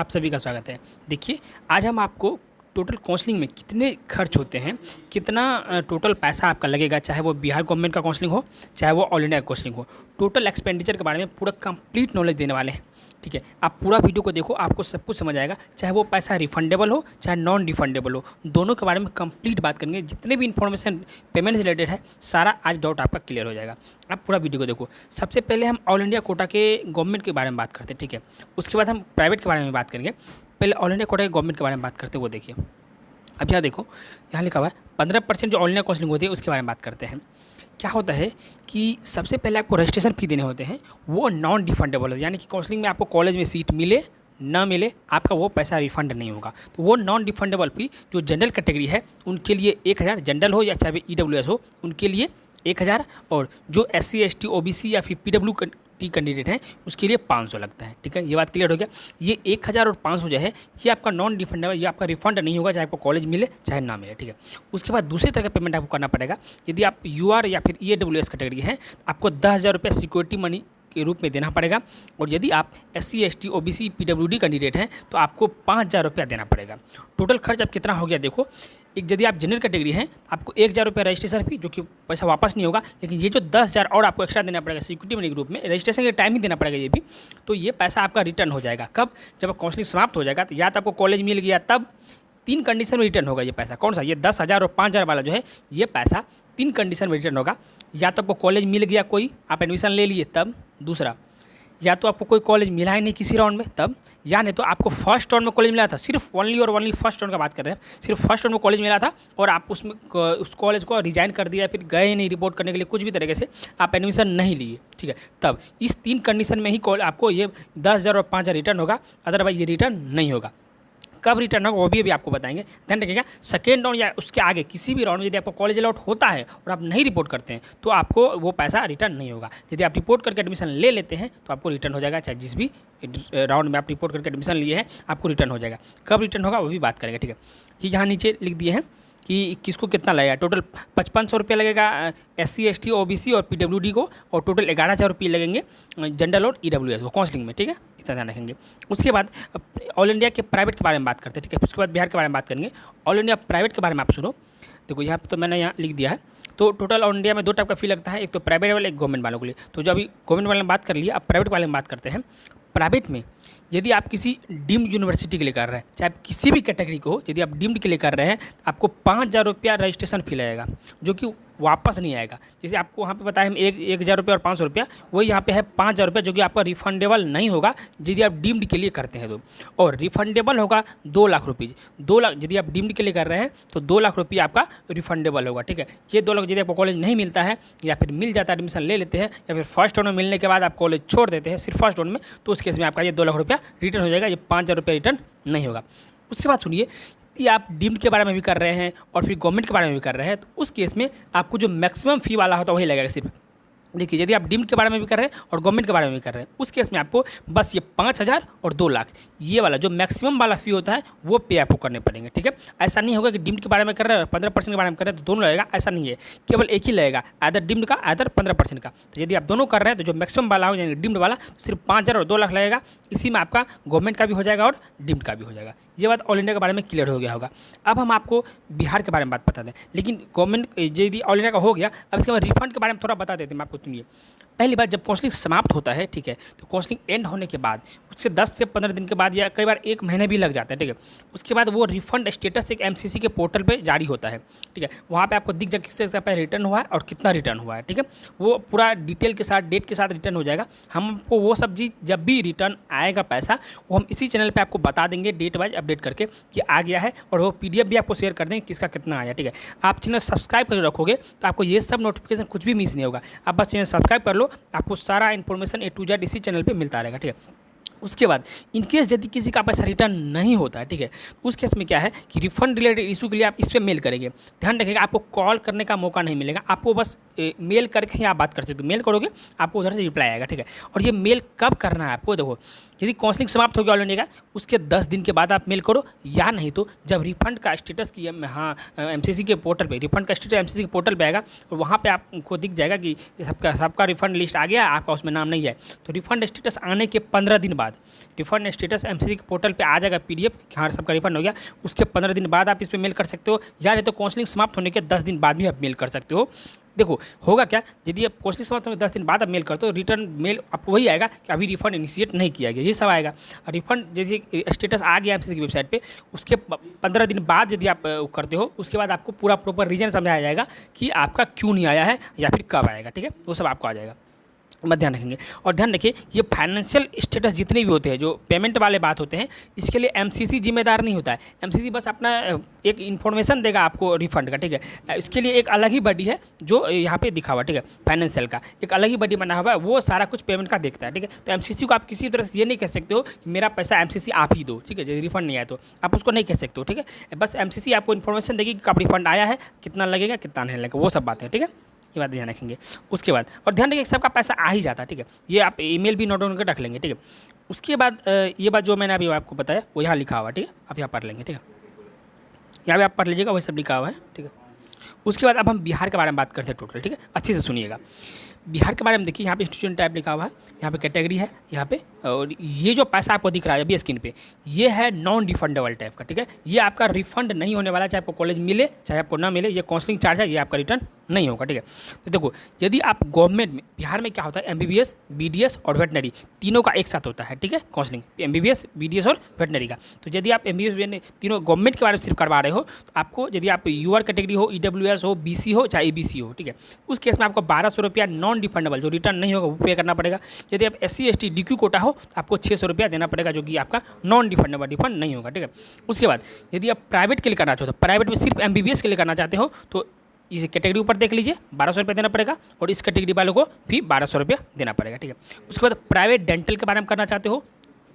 आप सभी का स्वागत है। देखिए, आज हम आपको टोटल काउंसलिंग में कितने खर्च होते हैं, कितना टोटल पैसा आपका लगेगा, चाहे वो बिहार गवर्नमेंट का काउंसलिंग हो, चाहे वो ऑल इंडिया काउंसलिंग हो, टोटल एक्सपेंडिचर के बारे में पूरा कंप्लीट नॉलेज देने वाले हैं। ठीक है, आप पूरा वीडियो को देखो, आपको सब कुछ समझ आएगा, चाहे वो पैसा रिफंडेबल हो, चाहे नॉन रिफंडेबल हो, दोनों के बारे में कंप्लीट बात करेंगे। जितने भी इन्फॉर्मेशन पेमेंट से रिलेटेड है, सारा आज डाउट आपका क्लियर हो जाएगा। आप पूरा वीडियो को देखो। सबसे पहले हम ऑल इंडिया कोटा के गवर्नमेंट के बारे में बात करते हैं, ठीक है। उसके बाद हम प्राइवेट के बारे में बात करेंगे। पहले ऑल इंडिया कोटा के गवर्नमेंट के बारे में बात करते हैं, वो देखिए। अब यहाँ देखो, यहाँ लिखा हुआ है 15% जो ऑल इंडिया काउंसलिंग होती है उसके बारे में बात करते हैं। क्या होता है कि सबसे पहले आपको रजिस्ट्रेशन फ़ी देने होते हैं, वो नॉन रिफंडेबल है, यानी कि काउंसलिंग में आपको कॉलेज में सीट मिले ना मिले, आपका वो पैसा रिफंड नहीं होगा। तो वो नॉन रिफंडेबल फी जो जनरल कैटेगरी है उनके लिए 1000, जनरल हो या चाहे EWS हो उनके लिए 1000, और जो SC ST OBC या फिर PWD कैंडिडेट हैं उसके लिए 500 लगता है। ठीक है, ये बात क्लियर हो गया। ये 1000 और 500 जो है ये आपका नॉन रिफंडेबल, ये आपका रिफंड नहीं होगा, चाहे आपको कॉलेज मिले चाहे ना मिले। ठीक है, उसके बाद दूसरी तरह का पेमेंट आपको करना पड़ेगा। यदि आप UR या फिर EWS कैटेगरी हैं तो आपको 10,000 रुपये सिक्योरिटी मनी के रूप में देना पड़ेगा, और यदि आप SC ST OBC PWD candidate हैं तो आपको 5,000 रुपया देना पड़ेगा। टोटल खर्च अब कितना हो गया देखो। एक यदि आप जनरल कैटेगरी हैं आपको 1,000 रुपये रजिस्ट्रेशन फी, जो कि पैसा वापस नहीं होगा, लेकिन ये जो 10,000 और आपको एक्स्ट्रा देना पड़ेगा सिक्योरिटी मनी के रूप में, रजिस्ट्रेशन के टाइम ही देना पड़ेगा ये भी, तो ये पैसा आपका रिटर्न हो जाएगा। कब? जब काउंसलिंग समाप्त हो जाएगा। तो या तो आपको कॉलेज मिल गया तब 3 कंडीशन में रिटर्न होगा ये पैसा। कौन सा? ये 10,000 और 5,000 वाला जो है ये पैसा 3 कंडीशन में रिटर्न होगा। या तो आपको कॉलेज मिल गया कोई, आप एडमिशन ले लिए तब, दूसरा या तो आपको कोई कॉलेज मिला ही नहीं किसी राउंड में तब, या नहीं तो आपको फर्स्ट राउंड में कॉलेज मिला था, सिर्फ ओनली और ओनली फर्स्ट राउंड का बात कर रहे हैं, सिर्फ फर्स्ट राउंड में कॉलेज मिला था और आप उसमें उस कॉलेज को रिजाइन कर दिया, फिर गए नहीं रिपोर्ट करने के लिए, कुछ भी तरीके से आप एडमिशन नहीं लिए। ठीक है, तब इस 3 कंडीशन में ही आपको ये 10,000 और 5,000 रिटर्न होगा, अदरवाइज ये रिटर्न नहीं होगा। कब रिटर्न होगा वो भी अभी आपको बताएंगे। ध्यान रखिएगा, सेकेंड राउंड या उसके आगे किसी भी राउंड में यदि आपको कॉलेज अलॉट होता है और आप नहीं रिपोर्ट करते हैं तो आपको वो पैसा रिटर्न नहीं होगा। यदि आप रिपोर्ट करके एडमिशन ले लेते हैं तो आपको रिटर्न हो जाएगा, चाहे जिस भी राउंड में आप रिपोर्ट करके एडमिशन लिए हैं आपको रिटर्न हो जाएगा। कब रिटर्न होगा वो भी बात करेंगे। ठीक है, ये यहाँ नीचे लिख दिए हैं कि किसको कितना लगेगा। टोटल 5500 रुपये लगेगा SC ST OBC और PWD को, और टोटल 11,000 रुपये लगेंगे जनरल और EWS को काउंसलिंग में। ठीक है, इतना ध्यान रखेंगे। उसके बाद ऑल इंडिया के प्राइवेट के बारे में बात करते हैं। ठीक है, उसके बाद बिहार के बारे में बात करेंगे। ऑल इंडिया प्राइवेट के बारे में आप सुनो। देखो यहाँ तो मैंने यहाँ लिख दिया है। तो टोटल ऑल इंडिया में 2 टाइप का फी लगता है, एक तो प्राइवेट वाला, एक गवर्नमेंट वालों के लिए। तो जो अभी गवर्नमेंट वाले में बात कर लिया, अब प्राइवेट वाले में बात करते हैं। प्राइवेट में यदि आप किसी डीम्ड यूनिवर्सिटी के लिए कर रहे हैं, चाहे आप किसी भी कैटेगरी को हो, यदि आप डीम्ड के लिए कर रहे हैं तो आपको 5,000 रुपया रजिस्ट्रेशन फी लगेगा, जो कि वापस नहीं आएगा। जैसे आपको वहाँ पे बताया हम 1,000 रुपया और 500 रुपया, वही यहाँ पे है 5,000 रुपया, जो कि आपका रिफंडेबल नहीं होगा यदि आप डीम्ड के लिए करते हैं तो। और रिफंडेबल होगा 2 लाख रुपये। 2 लाख यदि आप डीम्ड के लिए कर रहे हैं तो 2 लाख रुपये आपका रिफंडेबल होगा। ठीक है, ये 2 लाख यदि आपको कॉलेज नहीं मिलता है या फिर मिल जाता है, एडमिशन ले लेते हैं, या फिर फर्स्ट राउंड में मिलने के बाद आप कॉलेज छोड़ देते हैं सिर्फ फर्स्ट राउंड में, तो उस केस में आपका ये 2 लाख रुपया रिटर्न हो जाएगा, ये 5,000 रुपया रिटर्न नहीं होगा। उसके बाद सुनिए, यदि आप डीम्ड के बारे में भी कर रहे हैं और फिर गवर्नमेंट के बारे में भी कर रहे हैं तो उस केस में आपको जो मैक्सिमम फ़ी वाला होता है वही लगेगा सिर्फ। देखिए, यदि आप डीम्ड के बारे में भी कर रहे हैं और गवर्नमेंट के बारे में भी कर रहे हैं, उस केस में आपको बस ये 5,000 और 2 लाख, ये वाला जो मैक्सिमम वाला फ़ी होता है वो पे आपको करने पड़ेंगे। ठीक है, ऐसा नहीं होगा कि डीम्ड के बारे में कर रहे हैं 15% के बारे में कर रहे हैं तो दोनों लगेगा, ऐसा नहीं है। केवल एक ही लगेगा, आदर डीम्ड का आदर 15% का। तो यदि आप दोनों कर रहे हैं तो जो मैक्सिमम वाला हो यानी डीम्ड वाला सिर्फ 5,000 और 2 लाख लगेगा। इसी में आपका गवर्नमेंट का भी हो जाएगा और डीम्ड का भी हो जाएगा। ये बात ऑल इंडिया के बारे में क्लियर हो गया होगा। अब हम आपको बिहार के बारे में बात बता दें, लेकिन गवर्नमेंट यदि ऑल इंडिया का हो गया, अब इसके बाद रिफंड के बारे में थोड़ा बता देते हैं आपको। सुनिए, पहली बात, जब काउंसलिंग समाप्त होता है, ठीक है, तो काउंसलिंग एंड होने के बाद उससे 10 से 15 दिन के बाद या कई बार 1 महीने भी लग जाता है। ठीक है, उसके बाद वो रिफंड स्टेटस एक MCC के पोर्टल पे जारी होता है। ठीक है, वहाँ पे आपको दिख जाए किससे पैसा रिटर्न हुआ है और कितना रिटर्न हुआ है। ठीक है, वो पूरा डिटेल के साथ डेट के साथ रिटर्न हो जाएगा। हम आपको वो सब चीज़ जब भी रिटर्न आएगा पैसा, वो हम इसी चैनल पर आपको बता देंगे डेट वाइज अपडेट करके कि आ गया है, और वो PDF भी आपको शेयर कर देंगे किसका कितना आया। ठीक है, आप चैनल सब्सक्राइब करके रखोगे तो आपको ये सब नोटिफिकेशन कुछ भी मिस नहीं होगा। आप बस चैनल सब्सक्राइब कर लो, आपको सारा इन्फॉर्मेशन A to Z इसी चैनल पे मिलता रहेगा। ठीक है, उसके बाद इनकेस यदि किसी का पैसा रिटर्न नहीं होता है, ठीक है, उस केस में क्या है कि रिफंड रिलेटेड इशू के लिए आप इस पर मेल करेंगे। ध्यान रखिएगा, आपको कॉल करने का मौका नहीं मिलेगा, आपको बस मेल करके ही आप बात कर सकते हो। मेल करोगे आपको उधर से रिप्लाई आएगा। ठीक है, और ये मेल कब करना है आपको, देखो, यदि काउंसलिंग समाप्त हो गया ऑल इंडिया का, उसके 10 दिन के बाद आप मेल करो, या नहीं तो जब रिफंड का स्टेटस की MCC के पोर्टल पे रिफंड का स्टेटस MCC के पोर्टल पे आएगा और वहाँ पे आपको दिख जाएगा कि सबका रिफंड लिस्ट आ गया, आपका उसमें नाम नहीं है, तो रिफंड स्टेटस आने के 15 दिन बाद बाद रिफंड स्टेटस एमसीसी के पोर्टल पे आ जाएगा पीडीएफ कि हाँ सबका रिफंड हो गया। उसके 15 दिन बाद आप इस पर मेल कर सकते हो, या नहीं तो काउंसलिंग समाप्त होने के 10 दिन बाद भी आप मेल कर सकते हो। देखो होगा क्या, यदि आप काउंसलिंग समाप्त होने के 10 दिन बाद आप मेल करते हो, रिटर्न मेल आपको वही आएगा कि अभी रिफंड इनिशिएट नहीं किया गया, ये सब आएगा। रिफंड जैसे स्टेटस आ गया एमसीसी की वेबसाइट पे, उसके 15 दिन बाद यदि आप करते हो, उसके बाद आपको पूरा प्रॉपर रीजन समझाया जाएगा कि आपका क्यों नहीं आया है या फिर कब आएगा, ठीक है, वो सब आपको आ जाएगा, मत ध्यान रखेंगे। और ध्यान रखिए ये फाइनेंशियल स्टेटस जितने भी होते हैं जो पेमेंट वाले बात होते हैं, इसके लिए एमसीसी जिम्मेदार नहीं होता है। एमसीसी बस अपना एक इन्फॉर्मेशन देगा आपको रिफंड का, ठीक है। इसके लिए एक अलग ही बॉडी है जो यहाँ पे दिखा हुआ, ठीक है, फाइनेंशियल का एक अलग ही बॉडी बना हुआ है, वो सारा कुछ पेमेंट का देखता है, ठीक है। तो एमसीसी को आप किसी तरह से ये नहीं कह सकते हो कि मेरा पैसा एमसीसी आप ही दो, ठीक है, यदि रिफंड नहीं आया तो आप उसको नहीं कह सकते हो, ठीक है। बस एमसीसी आपको इन्फॉर्मेशन देगी कि कब रिफंड आया है, कितना लगेगा, कितना नहीं लगेगा, वो सब बातें, ठीक है, ये बात ध्यान रखेंगे। उसके बाद और ध्यान रखिए सबका पैसा आ ही जाता है, ठीक है, ये आप ईमेल भी नोट डाउन कर रख लेंगे, ठीक है। उसके बाद ये बात जो मैंने अभी आपको बताया वो यहाँ लिखा हुआ है, ठीक है, आप यहाँ पढ़ लेंगे, ठीक है, यहाँ पे आप पढ़ लीजिएगा, वही सब लिखा हुआ है, ठीक है। उसके बाद अब हम बिहार के बारे में बात करते हैं टोटल, ठीक है, अच्छे से सुनिएगा। बिहार के बारे में देखिए, यहाँ पे स्टूडेंट टाइप लिखा हुआ है, यहाँ पे कैटेगरी है यहाँ पे, और ये जो पैसा आपको दिख रहा है अभी स्क्रीन पे, ये है नॉन रिफंडेबल टाइप का, ठीक है। ये आपका रिफंड नहीं होने वाला, चाहे आपको कॉलेज मिले चाहे आपको ना मिले, ये काउंसलिंग चार्ज है, ये आपका रिटर्न नहीं होगा, ठीक है। तो देखो यदि आप गवर्नमेंट में, बिहार में क्या होता है, एमबीबीएस, बीडीएस और वेटनरी तीनों का एक साथ होता है, ठीक है, काउंसलिंग एमबीबीएस, बीडीएस और वेटनरी का। तो यदि आप एमबीबीएस तीनों गवर्नमेंट के बारे में सिर्फ करवा रहे हो, तो आपको यदि आप यूआर कैटेगरी हो, ईडब्ल्यूएस हो, बीसी हो चाहे एबीसी हो, ठीक है, उस केस में आपको 1200 रुपया नॉन रिफंडेबल जो रिटर्न नहीं होगा वो पे करना पड़ेगा। यदि आप एससी एसटी डीक्यू कोटा हो तो आपको 600 रुपया देना पड़ेगा, जो कि आपका नॉन रिफंडेबल रिफंड नहीं होगा, ठीक है। उसके बाद यदि आप प्राइवेट के लिए करना चाहते हो, प्राइवेट में सिर्फ एमबीबीएस के लिए करना चाहते हो, तो इस कैटेगरी ऊपर देख लीजिए 1200 रुपये देना पड़ेगा, और इस कैटेगरी वालों को भी 1200 रुपया देना पड़ेगा, ठीक है। उसके बाद प्राइवेट डेंटल के बारे में करना चाहते हो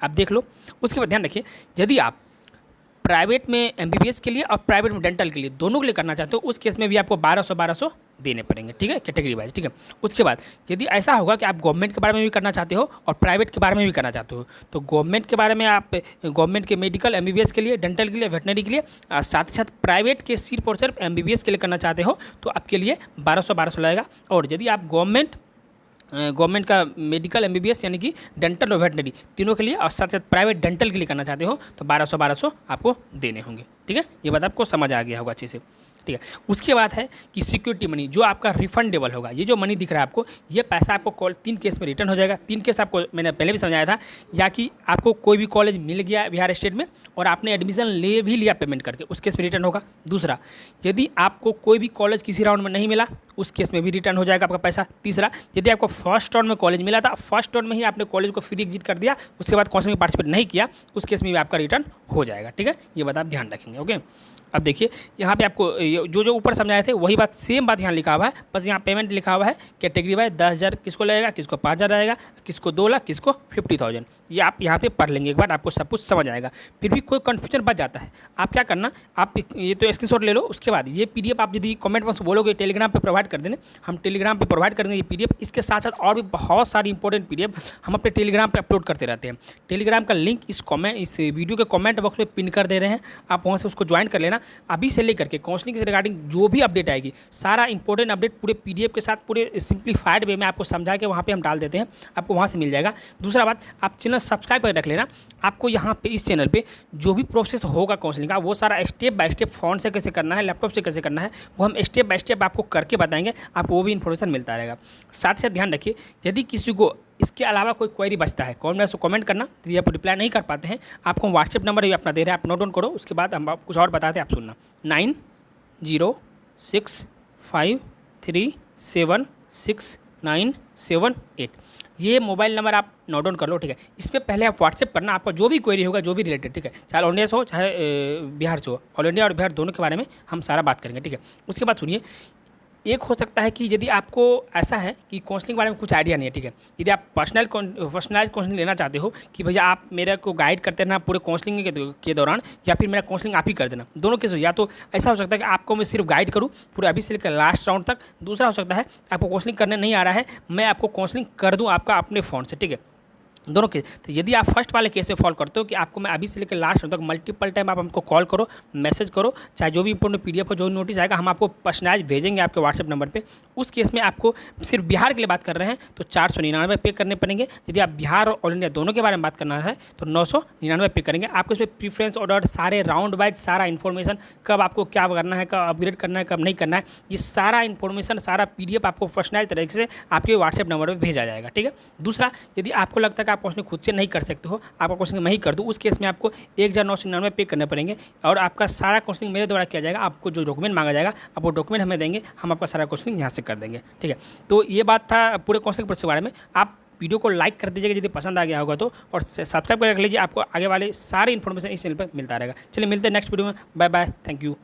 आप देख लो। उसके बाद ध्यान रखिए यदि आप प्राइवेट में एमबीबीएस के लिए और प्राइवेट में डेंटल के लिए दोनों के लिए करना चाहते हो, उस केस में भी आपको 1200 देने पड़ेंगे, ठीक है, कैटेगरी वाइज, ठीक है। उसके बाद यदि ऐसा होगा कि आप गवर्नमेंट के बारे में भी करना चाहते हो और प्राइवेट के बारे में भी करना चाहते हो, तो गवर्नमेंट के बारे में आप गवर्नमेंट के मेडिकल एमबीबीएस के लिए, डेंटल के लिए, वेटनरी के लिए, साथ ही साथ प्राइवेट के सिर्फ और सिर्फ एमबीबीएस के लिए करना चाहते हो, तो आपके लिए 1200 लगेगा। और यदि आप गवर्नमेंट का मेडिकल एमबीबीएस यानी कि डेंटल और वेटनरी तीनों के लिए और साथ साथ प्राइवेट डेंटल के लिए करना चाहते हो, तो 1200 आपको देने होंगे, ठीक है। ये बात आपको समझ आ गया होगा अच्छे से, ठीक है। उसके बाद है कि सिक्योरिटी मनी जो आपका रिफंडेबल होगा, ये जो मनी दिख रहा है आपको, ये पैसा आपको 3 केस में रिटर्न हो जाएगा। 3 केस आपको मैंने पहले भी समझाया था, या कि आपको कोई भी कॉलेज मिल गया बिहार स्टेट में और आपने एडमिशन ले भी लिया पेमेंट करके, उस केस में रिटर्न होगा। दूसरा, यदि आपको कोई भी कॉलेज किसी राउंड में नहीं मिला, उस केस में भी रिटर्न हो जाएगा आपका पैसा। तीसरा, यदि आपको फर्स्ट राउंड में कॉलेज मिला था, फर्स्ट राउंड में ही आपने कॉलेज को फ्री एग्जिट कर दिया, उसके बाद काउंसलिंग में पार्टिसिपेट नहीं किया, उस केस में भी आपका रिटर्न हो जाएगा, ठीक है। ये बात आप ध्यान रखेंगे, ओके। अब देखिए यहाँ पे आपको जो ऊपर समझाए थे वही बात, सेम बात यहाँ लिखा हुआ है, बस यहाँ पेमेंट लिखा हुआ है कैटेगरी वाइज 10,000 किसको लगेगा, किसको 5,000 आएगा, किसको 2 लाख, किसको 50,000। ये आप यहाँ पे पढ़ लेंगे एक बार, आपको सब कुछ समझ आएगा। फिर भी कोई कन्फ्यूजन बच जाता है, आप क्या करना, आप ये तो स्क्रीनशॉट ले लो। उसके बाद ये पीडीएफ आप यदि कमेंट बॉक्स में बोलोगे टेलीग्राम पे प्रोवाइड कर देने, हम टेलीग्राम पे प्रोवाइड कर देंगे ये पीडीएफ। इसके साथ साथ और भी बहुत सारी इंपॉर्टेंट पीडीएफ हम अपने टेलीग्राम पे अपलोड करते रहते हैं। टेलीग्राम का लिंक इस वीडियो के कमेंट बॉक्स में पिन कर दे रहे हैं, आप वहाँ से उसको ज्वाइन कर लेना। अभी से करके काउंसलिंग से रिगार्डिंग जो भी अपडेट आएगी, सारा इंपॉर्टेंट अपडेट पूरे पीडीएफ के साथ पूरे सिंप्लीफाइड वे में आपको समझा के वहाँ पे हम डाल देते हैं, आपको वहाँ से मिल जाएगा। दूसरा बात, आप चैनल सब्सक्राइब कर रख लेना, आपको यहाँ पे इस चैनल पे जो भी प्रोसेस होगा काउंसलिंग का, वो सारा स्टेप बाय स्टेप फ़ोन से कैसे करना है, लैपटॉप से कैसे करना है, वो हम स्टेप बाय स्टेप आपको करके बताएंगे, आपको वो भी इन्फॉर्मेशन मिलता रहेगा। साथ ही साथ ध्यान रखिए यदि किसी को इसके अलावा कोई क्वेरी बचता है कमेंट करना, यदि आप रिप्लाई नहीं कर पाते हैं, आपको व्हाट्सएप नंबर भी अपना दे रहे हैं, आप नोट डाउन करो। उसके बाद हम कुछ और बताते हैं, आप सुनना। 9065376978, ये मोबाइल नंबर आप नोट डाउन कर लो, ठीक है। इस पर पहले आप व्हाट्सएप करना, आपका जो भी क्वेरी होगा, जो भी रिलेटेड, ठीक है, चाहे ऑल इंडिया से हो चाहे बिहार से हो, ऑल इंडिया और बिहार दोनों के बारे में हम सारा बात करेंगे, ठीक है। उसके बाद सुनिए, एक हो सकता है कि यदि आपको ऐसा है कि काउंसलिंग के बारे में कुछ आइडिया नहीं है, ठीक है, यदि आप पर्सनलाइज काउंसलिंग लेना चाहते हो कि भैया आप मेरे को गाइड करते रहना पूरे काउंसलिंग के दौरान, या फिर मेरा काउंसलिंग आप ही कर देना, दोनों केस हो। या तो ऐसा हो सकता है कि आपको मैं सिर्फ गाइड करूँ पूरे अभी से लेकर लास्ट राउंड तक। दूसरा हो सकता है आपको काउंसलिंग करने नहीं आ रहा है, मैं आपको काउंसलिंग कर दूँ आपका अपने फ़ोन से, ठीक है। दोनों केस। तो यदि आप फर्स्ट वाले केस में फॉलो करते हो कि आपको मैं अभी से लेकर लास्ट तक मल्टीपल टाइम आप हमको कॉल करो, मैसेज करो, चाहे जो भी इंपॉर्टेंट पीडीएफ हो, जो भी नोटिस आएगा हम आपको पर्सनलाइज भेजेंगे आपके व्हाट्सएप नंबर पे। उस केस में आपको सिर्फ बिहार के लिए बात कर रहे हैं तो 499 पे करने पड़ेंगे। यदि आप बिहार और ऑल इंडिया दोनों के बारे में बात करना है तो 999 पे करेंगे। आपको इसमें प्रीफ्रेंस ऑर्डर, सारे राउंड वाइज सारा इन्फॉर्मेशन, कब आपको क्या करना है, कब अपग्रेड करना है, कब नहीं करना है, ये सारा इन्फॉर्मेशन, सारा पीडीएफ आपको पर्सनलाइज तरीके से आपके व्हाट्सएप नंबर पर भेजा जाएगा। ठीक है। दूसरा, यदि आपको लगता है कि आप काउंसलिंग खुद से नहीं कर सकते हो, आपका काउंसलिंग मैं ही कर दूँ, उस केस में आपको 1999 पे करने पड़ेंगे और आपका सारा काउंसलिंग मेरे द्वारा किया जाएगा। आपको जो डॉक्यूमेंट मांगा जाएगा आप वो डॉक्यूमेंट हमें देंगे, हम आपका सारा काउंसलिंग यहाँ से कर देंगे। ठीक है। तो ये बात था पूरे काउंसलिंग प्रोसेस के बारे में। आप वीडियो को लाइक कर दीजिएगा यदि पसंद आ गया होगा तो, और सब्सक्राइब कर रख लीजिए, आपको आगे वाले सारे इन्फॉर्मेशन इस चैनल पर मिलता रहेगा। चलिए मिलते हैं नेक्स्ट वीडियो में। Bye bye, thank you.